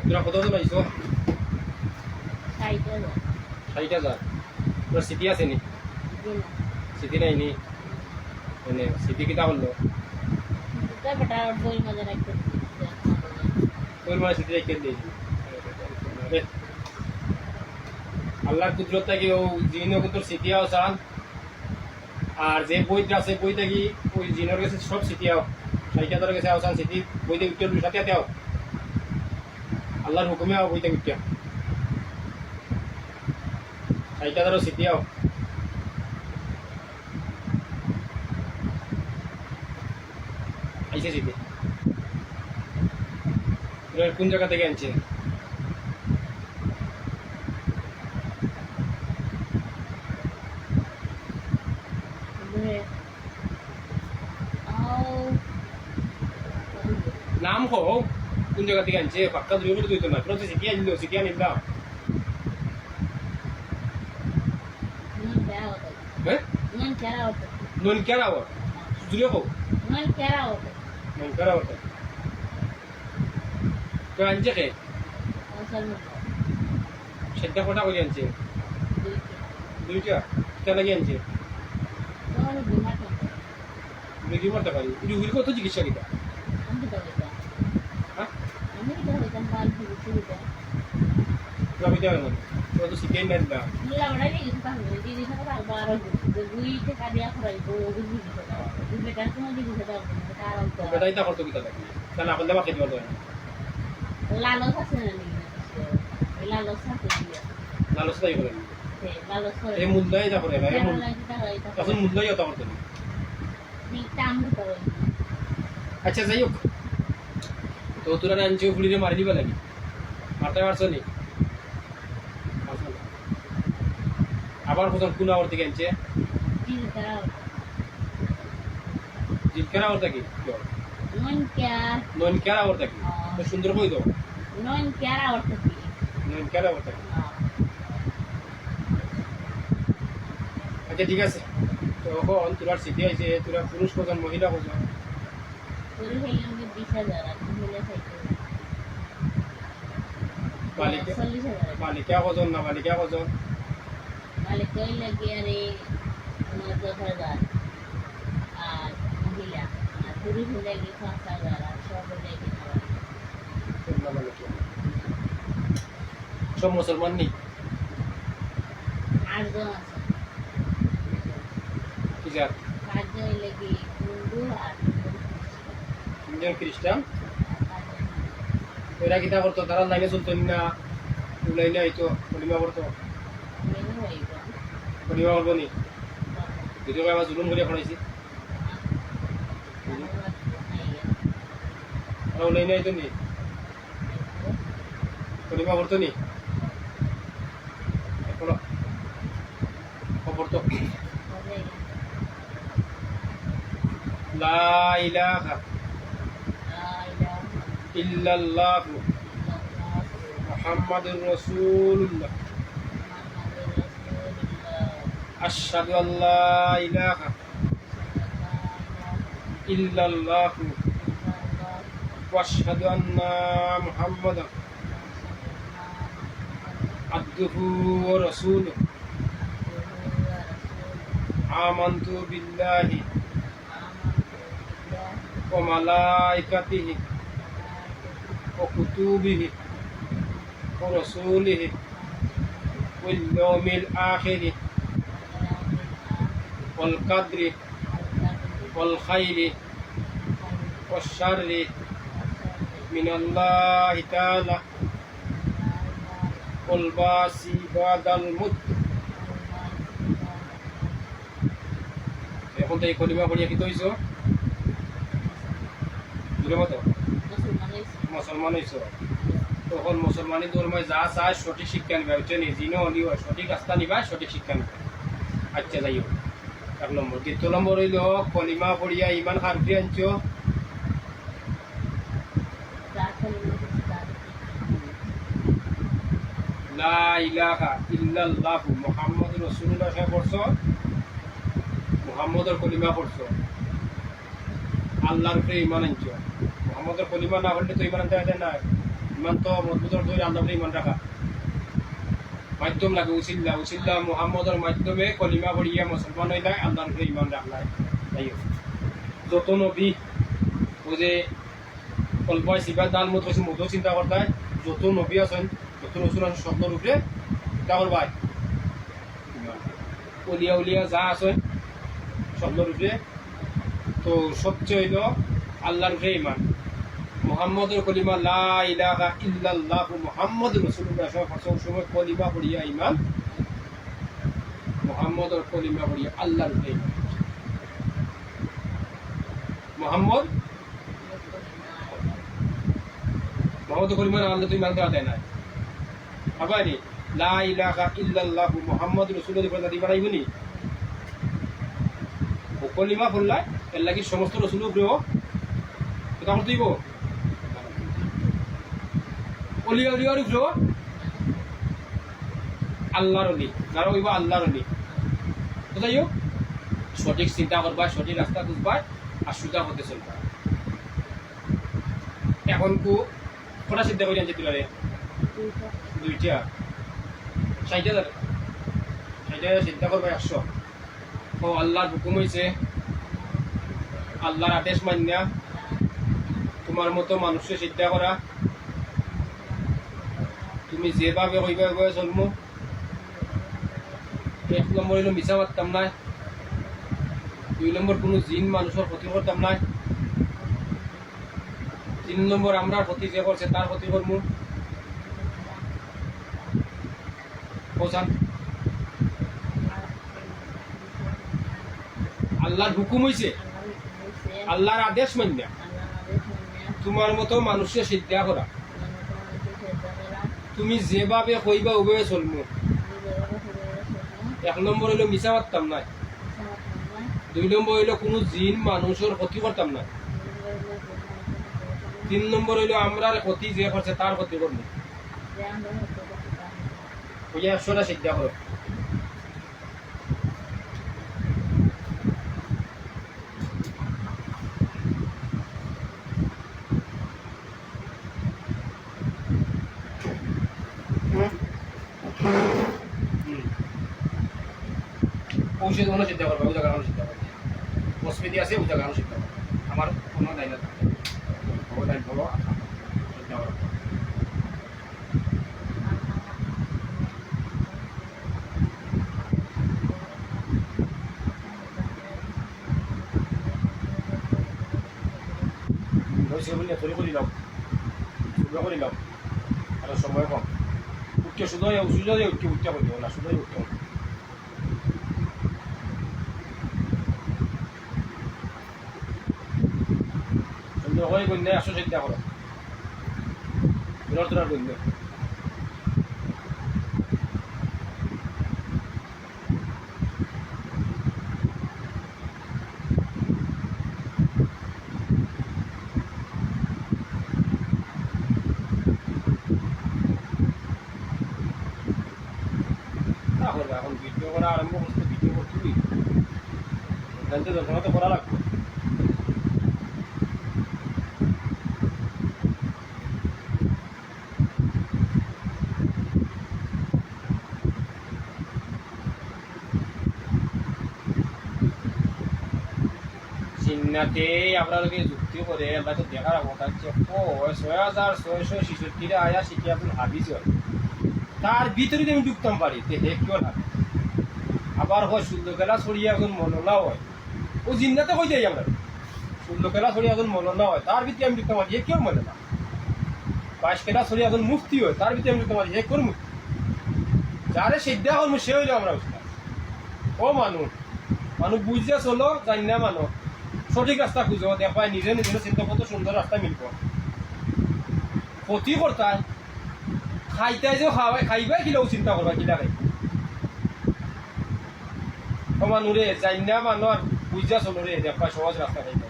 তোরা কতজন আইছো? 60,000 60,000। তোর সিটি আছে নি? দিন সিটি নাই নি? মানে সিটি কিতা করলো? দুটা বেটা বই মজা রাখতে তোর মানে সিটি রেখে দিয়েছি। আল্লাহর কুদরত থাকি ও জিনও তোর সিটিয়াও চান, আর যে বইটা আছে বই থাকি ওই জিনের কাছে সব সিটিয়াও 60,000 কাছে আওসান সিটি বইতে উত্তর সাথে আও আল্লাহর হুকুমে আও বইতে উত্তর 60,000 সিটিয়াও। আইসে সিটি কোন জায়গা থেকে আনছে? নাম কো কোন জায়গা থেকে আনছে? পাক্কা দুই বলে দুই তো না, তোরা তো সিটি আনলো, সিটি আনিলাম। হ্যাঁ নন কেরা আবার জুড়ে হোক নন কেরা আবার তো আনছে কে? সেটা কটা করে আনছে? দুইটা কেন লাগে আনছে? দুই মারতে পারি রুগীর কত চিকিৎসা কিটা? হ্যাঁ আমি দেওয়া না তোরা তো সিটি আনি না বেটাই তা করতো কিতা থাকি তা না করলে বাকি দেওয়া যায় না। লালচ আছে না লালচ আছে লালচ তাই করে লালচ করে এই মূল্যায় যা করে না এখন মূল্যায় তা করতে না। আচ্ছা যাই হোক, তো তোরা আনছে ফুলিরে মারি দিবা নাকি? মারতে পারছো নি? আবার প্রথম কোন আওয়ার থেকে আনছে? জিতকার আওয়ার থাকি নন কেয়ার আওয়ার থাকি তো সুন্দর কই দাও নন কেয়ার আওয়ার থাকি। আচ্ছা ঠিক আছে, তো এখন তোরা সিটি আইছে, তোরা পুরুষ কজন মহিলা কজন? বালিকা কজন না বালিকা কজন? আর মহিলা আর পুরুষ লাগে 5,000 আর সব লাগে সব মুসলমান নেই? 8 জন আছে। কি জাত? 5 জন লাগে হিন্দু আর 3 জন খ্রিস্টান। এরা কিতা করতো? তারা লাইনে চলতো না লাইনে আইতো পরিমা করতো? পরিমা করবো নি? যদিও আমার জুলুম করে খড়াইছি লাইনে আইতো নি? পরিমা করতো নি? খবর তো লা ইলাহা ইল্লাল্লাহ মুহাম্মাদুর রাসূলুল্লাহ আশহাদু আল্লা ইলাহা ইল্লাল্লাহ ওয়া আশহাদু আন্না মুহাম্মাদান আবদুহু ওয়া রাসূলুহু আমানতু বিল্লাহি ওয়া মালাইকাতিহি ওয়া কুতুবিহি ওয়া রাসূলিহি ওয়াল ইয়াউমিল আখিরি ওয়াল কদরি ওয়াল খাইরি ওয়াশ শাররি মিনাল্লাহি তাআলা ওয়াল বাসি বাদাল মুত। এখন তো এই কলিমা পড়িয়া কি হইছো? মতো মুসলমান হইছো। তখন মুসলমানি ধর্মে যা চায় সঠিক শিক্ষা নিবা, হচ্ছে জিনও নিবা সঠিক রাস্তা নিবা, সঠিক শিক্ষা নিবা। আচ্ছা যাই হোক, 1 নম্বর। 2 নম্বর হইল কলিমা পড়িয়া ইমান খারফি আনছো। লা ইলাহা ইল্লাল্লাহু মুহাম্মাদুর রাসূলুল্লাহ পড়ছো, মুহাম্মদের কলিমা পড়ছো, আল্লাহর উপরে ইমান আনছো। মুহাম্মদের কলিমা না পড়লে তো ইমান আনতে হয় না। ইমান তো মজবুতর ধরে আল্লাহ ইমান রাখা মাধ্যম লাগে উচিল্লা উচিল্লা মুহাম্মদের মাধ্যমে কলিমা পড়িয়া মুসলমান হইলাই আল্লাহর উপরে ইমান রাখলাই তাই যত নবী ওই যে কল্পায় সিবার দাল মত হয়েছে মতো চিন্তা করতায় যত নবী আছেন যত রসুল আছেন স্বপ্নর উপরে চিন্তা করবাই উলিয়া উলিয়া যা আছেন স্বপ্নর উপরে তো সবচেয়ে হইল আল্লাহর উপরে ইমান মুহাম্মদের কলিমা লা ইলাহা ইল্লাল্লাহ মুহাম্মদ রাসূলুল্লাহ সময় কলিমা পড়িয়া ইমান মুহাম্মদের কলিমা পড়িয়া আল্লাহর উপরে ইমান মুহাম্মদ কলিমা আল্লাহ তো ইমান করা দেয় না আবারই লা ইলাহা ইল্লাল্লাহ মুহাম্মদ রাসূলুল্লাহ পড়া দিবা রাইবনি ও কলিমা পড়লাই এর লাগি সমস্ত রাসূল উপরেও কথা বলতেইব অলিয়া উলিয়ার উপরেও আল্লাহর অলি যারা হইব আল্লাহর অলি কোথায় সঠিক চিন্তা করবা সঠিক রাস্তা খুঁজবা আর সুজা হতে চলবা এখন কটা চিন্তা করি আনছি তুলারে দুইটা 60,000 চিন্তা করবা 100 ও আল্লাহর হুকুম হয়েছে আল্লাহর আদেশ মান্যা তোমার মতো মানুষকে চিন্তা করা তুমি যেভাবে কইবা ওইভাবে চলমু 1 নম্বর হইল মিছা মারতাম নাই 2 নম্বর কোনো জিন মানুষের ক্ষতি করতাম নাই 3 নম্বর আমরা ক্ষতি যে করছে তার ক্ষতি করমু পৌঁছান আল্লাহর হুকুম হইছে আল্লাহর আদেশ মান্যা তোমার মতো মানুষকে চিন্তা করা তুমি যেভাবে কইবা ওভাবে চলমু 1 নম্বর হইল মিছা মারতাম নাই 2 নম্বর হইল কোনো জিন মানুষের ক্ষতি করতাম না 3 নম্বর হইল আমরার ক্ষতি যে করছে তার ক্ষতি করবো ওই 100টা চিন্তা করো ঔষধ কোনো চিন্তা করবে ওই জায়গার চিন্তা করবে অসুবিধা আছে ওই জায়গার চিন্তা করবে আমার কোনো দায়িত্ব থাকে ও দায়িত্ব হলো চিন্তা করবে বললে তৈরি করি নাও শুদ্ধ করি নাও আর সময় কম উঠকে শুধু উঠকে উঠতে করতে না শুধু উঠতে হবে ওই গন্যে 100 চিন্তা করো তোরা গন্যে এখন ভিডিও করা আরম্ভ করতে ভিডিও করতেই জানতে দরকার তো করা লাগবে চিন্নাতে আপনাদেরকে যুক্তি করে আমরা তো দেখার কথা হচ্ছে 6,666 আয়া শিখে আপনি হাবিজ হয় তার ভিতরে আমি ঢুকতাম পারি তে হে কেউ হাবি আবার হয় শুদ্ধ খেলা ছড়িয়ে এখন মননা হয় ও জিন্নাতে হয়ে যাই আমরা শুদ্ধ খেলা ছড়িয়ে এখন মননা হয় তার ভিতরে আমি ঢুকতাম পারি হে কেউ মনে না 22 খেলা ছড়িয়ে এখন মুফতি হয় তার ভিতরে আমি ঢুকতাম পারি হে কোন মুফতি যারে সিদ্ধা হল সে হইল আমরা ও মানুষ বুঝে চলো জানি না মানুষ সঠিক রাস্তা খুঁজো দেখবাই নিজে নিজের চিন্তা কত সুন্দর রাস্তা মিলব ক্ষতি করতায় খাইতাই যে খাইবাই কিলাও চিন্তা করবা কিলা খাই মানুরে জানি না মানুষ বুঝা চলো রে দেখবাই সহজ রাস্তা খাইতে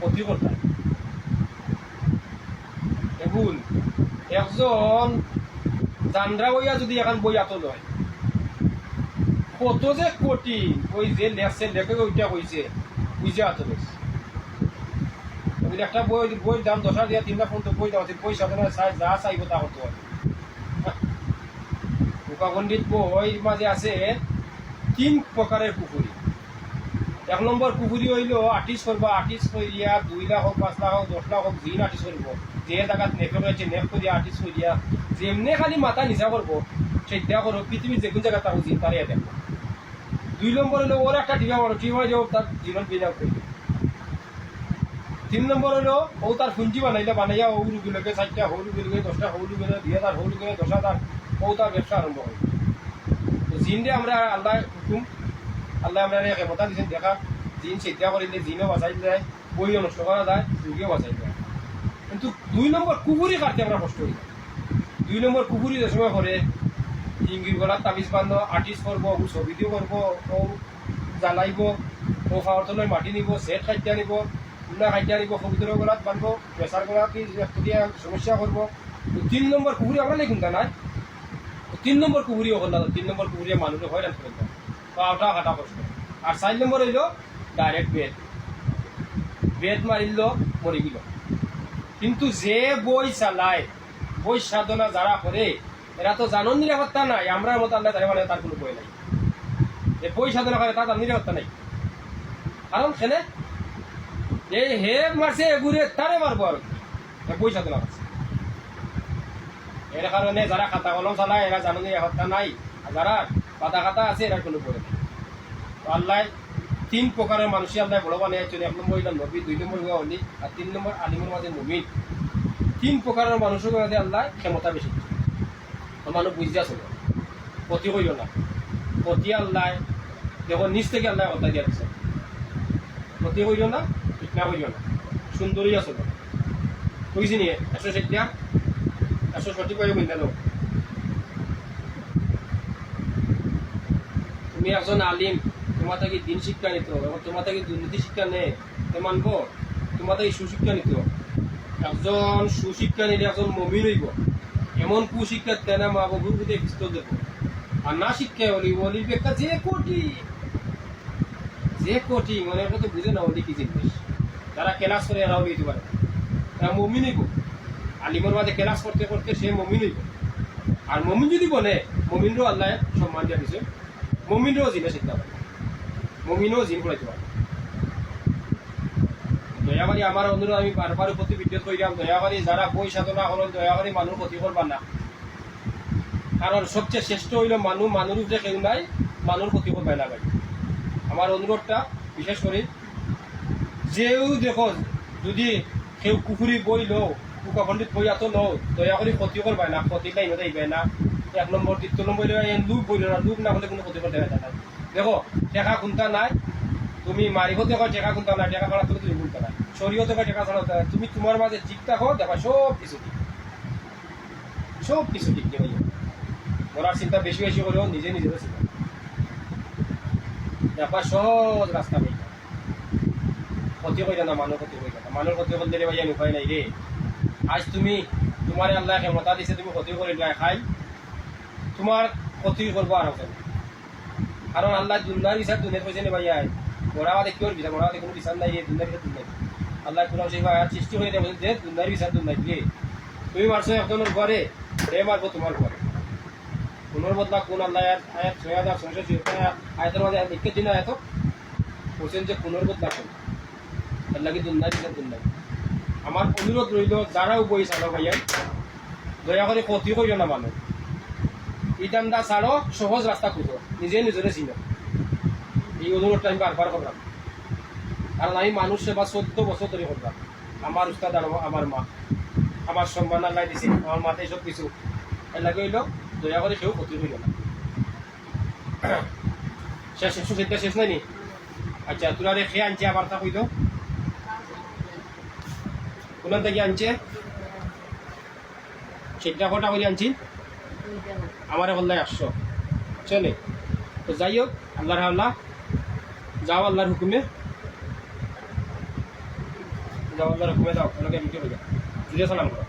ক্ষতি করতায় এখন একজন জানরা হইয়া যদি এখন বই আত লয় কত যে কঠিন ওই যে লেখছে লেখে ওইটা কইছে বুঝে আত লইছে যদি একটা বই দাম 10,000 দিয়া 3 লাখ পর্যন্ত বই দাম আছে, বই সাধারণ যা চাইব তা করতে পারবে। মুখাপণ্ডিত বই মাঝে আছে 3 প্রকারের পুকুরি। 1 নম্বর পুকুরি হইল আর্টিস্ট করবা, আর্টিস্ট করিয়া 2 লাখ হোক, 5 লাখ হোক, 10 লাখ হোক, জিন আর্টিস্ট করবো, যে জায়গাত নেফে রয়েছে নেফ করিয়া আর্টিস্ট করিয়া যেমনি খালি মাথা নিচা করবো সেটা করো, পৃথিবীর যে কোন জায়গা তাও জিন তারিয়া দেখবো। 2 নম্বর হলো ওর একটা টিভা বড় টিভা যাও তার জীবন বিনিয়োগ করবে। 3 নম্বর হলো ও তার পুঞ্জি বানাইয়া ও রুগীলোকে 4টা হলু গেলে 10টা হলু গেলে 2000 হলু গেলে 10,000 ও তার ব্যবসা আরম্ভ হয়। তো জিনরে আমরা আল্লাহ হুকুম, আল্লাহ আমরা ক্ষমতা দিচ্ছেন দেখা, জিন চিন্তা করিলে জিনও বাঁচাই যায়, বইও নষ্ট করা যায়, রুগীও বাঁচাই যায়। কিন্তু 2 নম্বর কুকুরি কাটতে আমরা কষ্ট করি। 2 নম্বর কুকুরি যে সময় করে ইঙ্গির গলার তাবিজ বান্ধ, আর্টিস্ট করবো, ও ছবি দিও করবো, ও জ্বালাইব, ও খাওয়ার তলায় মাটি নিব, সেট খাইতে আনিব, উল্লা খাইতে আনিব, কবুতরের গলাত বান্ধব, প্রেসার গলাত দিয়া সমস্যা করবো। 3 নম্বর কুকুরি আমরা লেখুন তা নাই। 3 নম্বর কুকুরিও করলাম, 3 নম্বর কুকুরিয়া মানুষের হয়রান করে দেয়, পাওয়াটা কাটা কষ্ট। আর 4 নম্বর হইল ডাইরেক্ট বেদ মারিল মরে গেল। কিন্তু যে বই চালায়, বই সাধনা যারা করে এরা তো জানন নিরাপত্তা নাই, আমরা মতো আল্লাহ তারা মানে তার কোনো বই নাই। যে বই সাধনা করে তার নিরাপত্তা নাই, কারণ সেনে এই হে মারছে এগুড়ে তারে মারবো আর বই সাধনা করছে। এর কারণে যারা খাতা কলম চালায় এরা জানন নিরাপত্তা নাই, আর যারা পাতা খাতা আছে এরা কোনো বই নাই। তো আল্লাহ 3 প্রকারের মানুষই আল্লাহ বড় বানিয়েছেন। 1 নম্বর হইল নবী, 2 নম্বর হইল অলি, আর 3 নম্বর আলিমের মাঝে মুমিন। 3 প্রকারের মানুষের মাঝে আল্লাহ ক্ষমতা বেশি দিচ্ছে। মানুষ বুঝিয়া চলো, ক্ষতি করিও না। ক্ষতি আল্লাহ দেখো নিজ থেকে আল্লাহ কথা দিয়া দিচ্ছে, ক্ষতি করিও না, ফিটনা করিও না, সুন্দরী চলো। বুঝছি নিয়ে 160টা 160 পাই বন্ধা দাও। তুমি একজন আলিম, তোমার থেকে দিন শিক্ষা নিত, এবং তোমার থেকে দুর্নীতি শিক্ষা নেই তো মানবো, তোমার থেকে সুশিক্ষা নিত। একজন সুশিক্ষা নিলে একজন মমিন হইব, এমন কুশিক্ষা দেয় না মা বাবুর প্রতি পিস্তল দেব। আর না শিক্ষা অলির বেকা যে কোটি মানে এটা তো বুঝে না অলি কি জিনিস। যারা ক্লাস করে এরাও দিতে পারে, এরা মমিন হইব। আলিমের মাঝে ক্লাস করতে করতে সে মমিন হইব। আর মমিন যদি বলে, মমিনরও আল্লাহ সম্মান দিয়া দিছে, মমিনরও জিনে শিখতে পারে, মমিনও জিন পড়াইতে পারে। দয়া করে আমার অনুরোধ, আমি বারবার প্রতি ভিডিও করিলাম, দয়া করে যারা বই সাধনা করেন দয়া করে মানুষ ক্ষতি করবার না। কারণ সবচেয়ে শ্রেষ্ঠ হইল মানুষ যে কেউ নাই, মানুষ ক্ষতি করবে না ভাই। আমার অনুরোধটা বিশেষ করে যেও দেখো যদি কেউ কুকুরি বই লো, কুকা পণ্ডিত বই এত লো, দয়া করে ক্ষতি করবে না, ক্ষতি লাইন যাইবে না। 1 নম্বর 2 নম্বর লুপ বইল না, লুপ না হলে কোনো ক্ষতি করতে পারে না। দেখো টেকা কোনটা নাই, তুমি মারিফতে কয় টেকা কোনটা নাই, টেকা করার থেকে তুমি কোনটা নাই, শরীয়তে কয় টেকা ছাড়া তুমি তোমার মাঝে ঠিক থাকো, দেখো সব কিছু ঠিক নেই। মরার চিন্তা বেশি বেশি করেও নিজে চিন্তা ব্যাপার সহজ রাস্তা নেই। ক্ষতি করে না, মানুষ ক্ষতি করে না, মানুষ ক্ষতি করলে রে ভাইয়া উপায় নাই রে। আজ তুমি তোমার আল্লাহ ক্ষমতা দিছে, তুমি ক্ষতি করে খাই, তোমার ক্ষতি করবো আর হবে। কারণ আল্লাহ দুনিয়ার বিচার দুনিয়ার পয়সা নেই ভাইয়া, ওরা আমাদের কেউ বিচার, ওরা কোনো বিচার নাই, দুনিয়ার বিচার দুনিয়া। আল্লাহ কোরআন শরীফে আয়াত সৃষ্টি করে দেয় যে দুনিয়ার বিচার দুনিয়া দিয়ে। তুমি মারছো একজনের ঘরে, সে মারবো তোমার ঘরে। কোনোর বদলা কোন আল্লাহ আয়াত 6066 আয়াতের মাঝে লিখে দিন আয়াত বলছেন যে কোনোর বদলা কোন আল্লাহ কি দুনিয়ার বিচার দুনিয়া। আমার অনুরোধ রইল, যারাও বই চালো ভাইয়া দয়া করে ক্ষতি করিও না মানুষ। ইটানটা ছাড়ো, সহজ রাস্তা খুঁজো, নিজরে চিনো। এই অনুরোধটা আমি বারবার করলাম, কারণ আমি মানুষ সেবা 14 বছর ধরে করলাম। আমার উস্তাদ আর আমার মা, আমার সম্মান আল্লাহ দিছে, আমার মাথায় সব কিছু এর লাগে হইল, দয়া করে কেউ ক্ষতি হইল না। শেষ নাই নি? আচ্ছা তোরা রে খেয়ে আনছে, আবার তা কইল কোন থেকে আনছে, সেটা কটা করে আনছি, আমার বললাই 100 চলে। তো যাই হোক, আল্লাহর আল্লাহ যাও, আল্লাহর হুকুমে যাও, আল্লাহর হুকুমে যাও। ওনাকে বিক্রি হয়ে যাও, জুড়ে সালাম করো।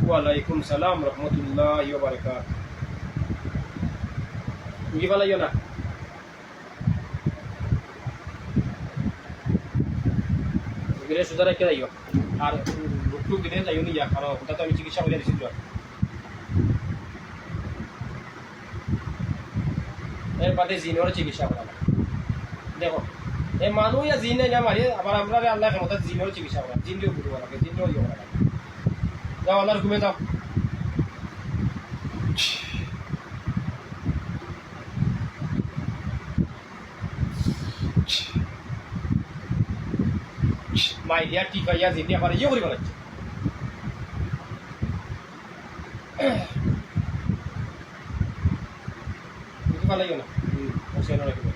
ওয়ালাইকুম সালাম রহমতুল্লাহি ওয়া বারাকাতুহু। বুঝি পালাইও না। গেলে সোজা রেখে যাইও আর বুক টুক দিলে যাইও নি কারণ ওটা তো আমি চিকিৎসা করে দিচ্ছি এর বাদে জিনের চিকিৎসা করা দেখো এই মানুষ জিন নাই না মারি আবার আমরা আল্লাহ ক্ষমতা জিনের চিকিৎসা করা জিন দিয়েও বুঝবো লাগে জিন দিয়েও করা লাগে যাও আল্লাহর ঘুমে যাও মাই দিয়া টিকা ইয়া জিন দিয়া পারে ইয়ে করিব লাগছে বুঝতে পারলাম না হোসেন রাখবে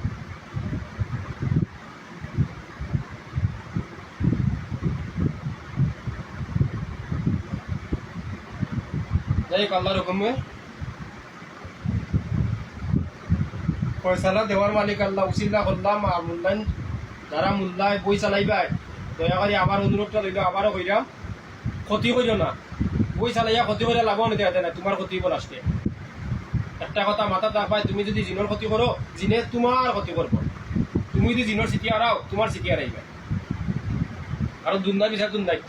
যাই হোক আল্লাহর হুকুমে ফয়সালা দেওয়ার মালিক আল্লাহ উসিল্লা করলাম আর মূল্যায়ন যারা মূল্যায় বই চালাইবাই দয়া করে আবার অনুরোধটা লইল আবারও কইরাম ক্ষতি করিও না বই চালাইয়া ক্ষতি করে লাভও নিতে না তোমার ক্ষতি হইব লাস্টে একটা কথা মাথা রাখবাই তুমি যদি জিনের ক্ষতি করো জিনে তোমার ক্ষতি করবো তুমি যদি জিনের চিঠি হারাও তোমার চিঠি হারাইবে আর দুন্দা বিচার দুন্দাই